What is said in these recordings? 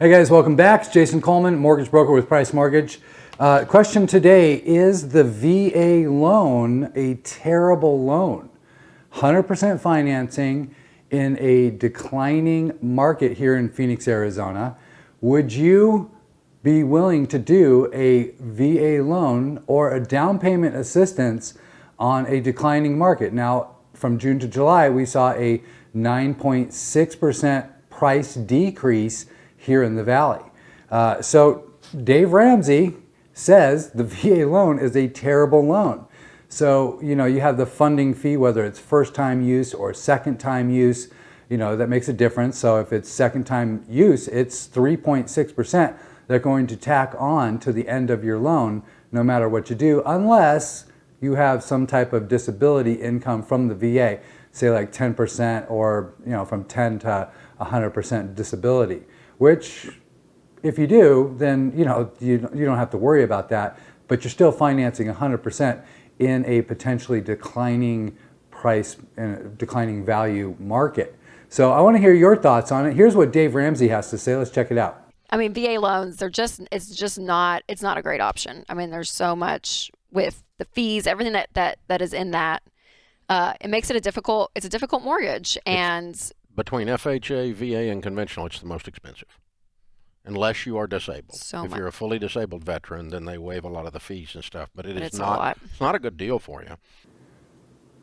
Hey guys, welcome back. It's Jason Coleman, mortgage broker with Price Mortgage. Question today, is the VA loan a terrible loan? 100% financing in a declining market here in Phoenix, Arizona. Would you be willing to do a VA loan or a down payment assistance on a declining market? Now, from June to July, we saw a 9.6% price decrease here in the Valley. So Dave Ramsey says the VA loan is a terrible loan. So, you have the funding fee, whether it's first time use or second time use, that makes a difference. So if it's second time use, it's 3.6% they're going to tack on to the end of your loan, no matter what you do, unless you have some type of disability income from the VA, say like 10% or, from 10 to 100% disability. Which, if you do, then you don't have to worry about that, but you're still financing 100% in a potentially declining price and declining value market. So I want to hear your thoughts on it. Here's what Dave Ramsey has to say. Let's check it out. I mean, VA loans, it's not a great option. I mean, there's so much with the fees, everything that is in that. It makes it a difficult mortgage. And between FHA, VA, and conventional, it's the most expensive, unless you are disabled. If you're a fully disabled veteran, then they waive a lot of the fees and stuff, but it's not a good deal for you.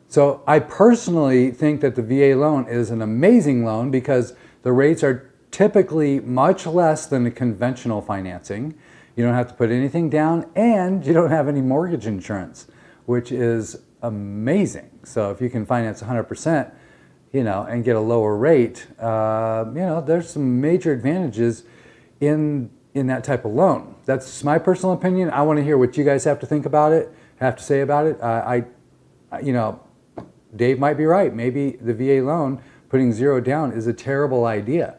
So I personally think that the VA loan is an amazing loan because the rates are typically much less than the conventional financing. You don't have to put anything down and you don't have any mortgage insurance, which is amazing. So if you can finance 100%, and get a lower rate, there's some major advantages in that type of loan. That's my personal opinion. I want to hear what you guys have to say about it. Dave might be right. Maybe the VA loan, putting zero down, is a terrible idea,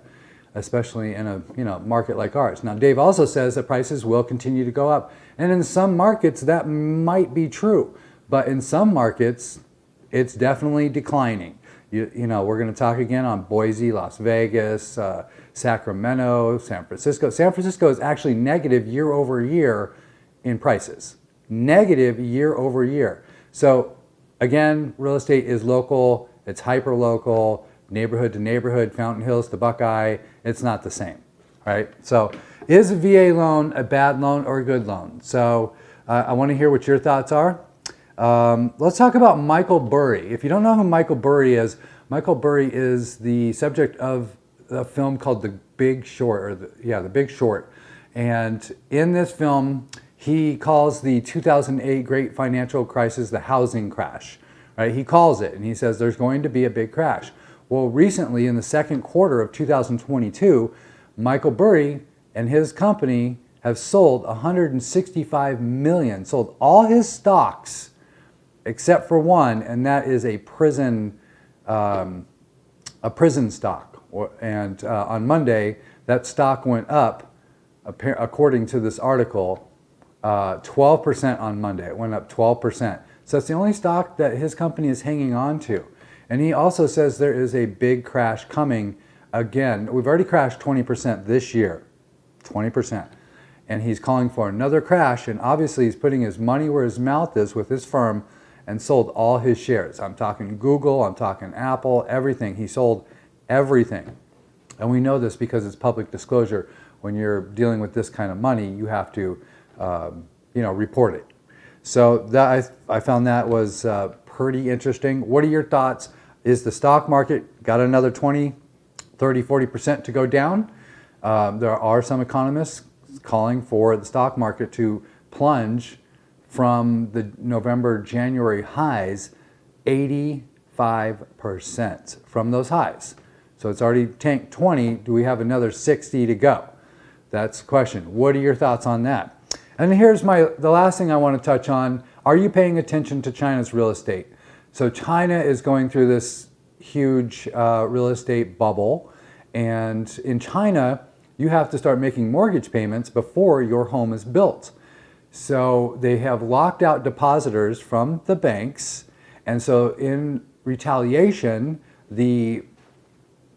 especially in a market like ours. Now, Dave also says that prices will continue to go up, and in some markets that might be true, but in some markets it's definitely declining. We're going to talk again on Boise, Las Vegas, Sacramento, San Francisco. San Francisco is actually negative year over year in prices. Negative year over year. So again, real estate is local, it's hyper local, neighborhood to neighborhood, Fountain Hills to Buckeye, it's not the same, right? So is a VA loan a bad loan or a good loan? So I want to hear what your thoughts are. Let's talk about Michael Burry. If you don't know who Michael Burry is the subject of a film called The Big Short, The Big Short. And in this film, he calls the 2008 great financial crisis the housing crash, right? He calls it, and he says there's going to be a big crash. Well, recently, in the second quarter of 2022, Michael Burry and his company have sold $165 million, sold all his stocks except for one, and that is a prison stock. And on Monday, that stock went up, according to this article, 12% on Monday. It went up 12%. So that's the only stock that his company is hanging on to. And he also says there is a big crash coming again. We've already crashed 20% this year, 20%. And he's calling for another crash, and obviously he's putting his money where his mouth is with his firm and sold all his shares. I'm talking Google, I'm talking Apple, everything. He sold everything. And we know this because it's public disclosure. When you're dealing with this kind of money, you have to report it. So that I found that was pretty interesting. What are your thoughts? Is the stock market got another 20, 30, 40% to go down? There are some economists calling for the stock market to plunge from the November, January highs 85% from those highs. So it's already tanked 20. Do we have another 60 to go? That's the question. What are your thoughts on that? And here's the last thing I want to touch on. Are you paying attention to China's real estate? So China is going through this huge real estate bubble. And in China, you have to start making mortgage payments before your home is built. So they have locked out depositors from the banks. And so in retaliation, the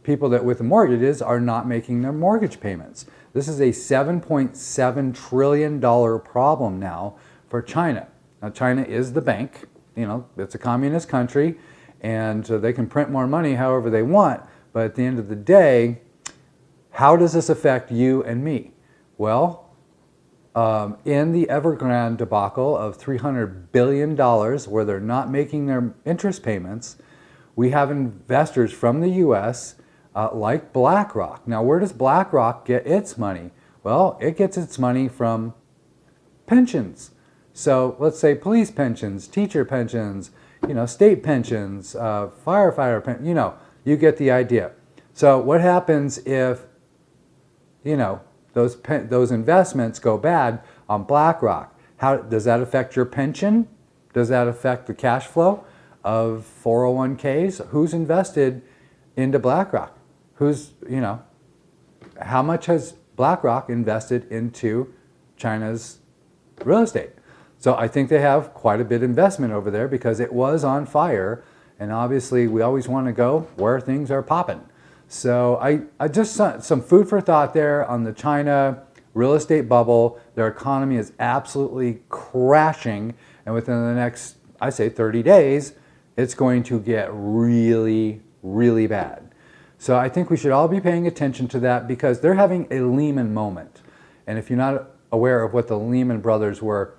people that with the mortgages are not making their mortgage payments. This is a $7.7 trillion problem now for China. Now, China is the bank. You know, it's a communist country, and they can print more money however they want. But at the end of the day, how does this affect you and me? Well, in the Evergrande debacle of $300 billion, where they're not making their interest payments, we have investors from the U.S. Like BlackRock. Now, where does BlackRock get its money? Well, it gets its money from pensions. So let's say police pensions, teacher pensions, you know, state pensions, firefighter pensions, you know, you get the idea. So what happens if, you know, those investments go bad on BlackRock? How does that affect your pension? Does that affect the cash flow of 401ks? Who's invested into BlackRock? Who's, you know, how much has BlackRock invested into China's real estate? So I think they have quite a bit of investment over there because it was on fire, and obviously we always want to go where things are popping. So I just some food for thought there on the China real estate bubble. Their economy is absolutely crashing, and within the next, I say 30 days, it's going to get really, really bad. So I think we should all be paying attention to that because they're having a Lehman moment. And if you're not aware of what the Lehman Brothers were,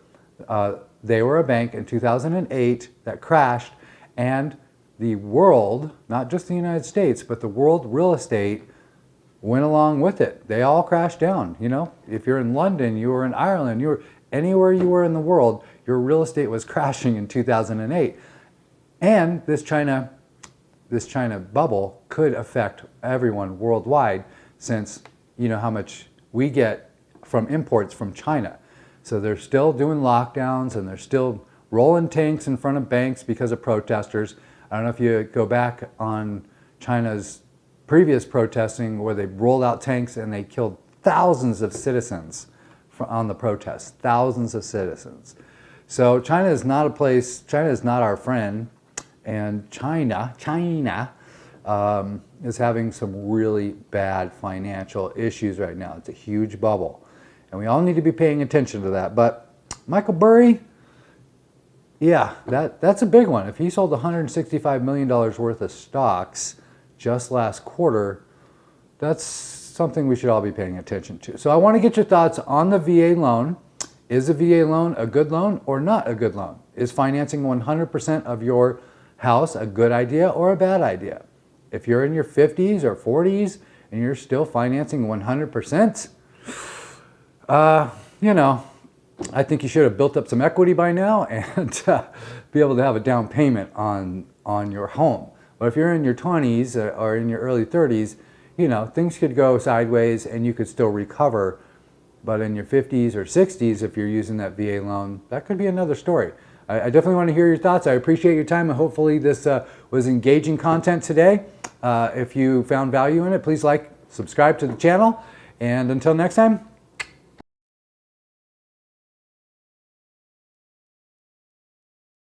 they were a bank in 2008 that crashed, and the world, not just the United States, but the world real estate went along with it. They all crashed down. You know, if you're in London, you were in Ireland, you were anywhere you were in the world, your real estate was crashing in 2008. And this China bubble could affect everyone worldwide, since you know how much we get from imports from China. So they're still doing lockdowns, and they're still rolling tanks in front of banks because of protesters. I don't know if you go back on China's previous protesting where they rolled out tanks and they killed thousands of citizens on the protests, thousands of citizens. So China is not a place, China is not our friend, and China is having some really bad financial issues right now. It's a huge bubble, and we all need to be paying attention to that. But Michael Burry, yeah, that's a big one. If he sold $165 million worth of stocks just last quarter, that's something we should all be paying attention to. So I want to get your thoughts on the VA loan. Is a VA loan a good loan or not a good loan? Is financing 100% of your house a good idea or a bad idea? If you're in your 50s or 40s and you're still financing 100%, you know, I think you should have built up some equity by now and be able to have a down payment on your home. But if you're in your 20s or in your early 30s, you know, things could go sideways and you could still recover. But in your 50s or 60s, if you're using that VA loan, that could be another story. I definitely want to hear your thoughts. I appreciate your time, and hopefully this was engaging content today. If you found value in it, please like, subscribe to the channel, and until next time,